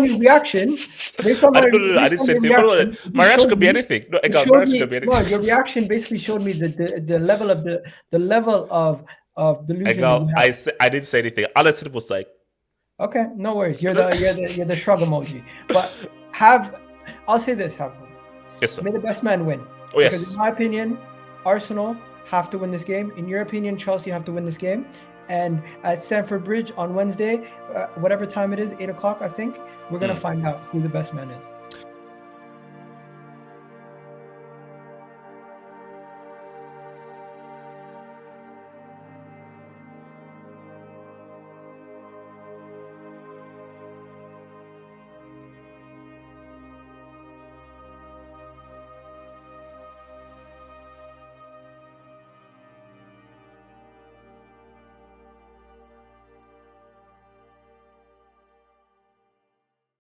your reaction, based on I my didn't say anything. My reaction could be anything. No, Egal, my reaction could be anything. No, your reaction basically showed me the level of the level of delusion. Egal, I didn't say anything. All I said was like, okay, no worries. You're the shrug emoji. But I'll say this, yes, sir. May the best man win. Oh, yes. Because in my opinion, Arsenal have to win this game. In your opinion, Chelsea have to win this game. And at Stamford Bridge on Wednesday, whatever time it is, 8 o'clock, I think, we're going to find out who the best man is.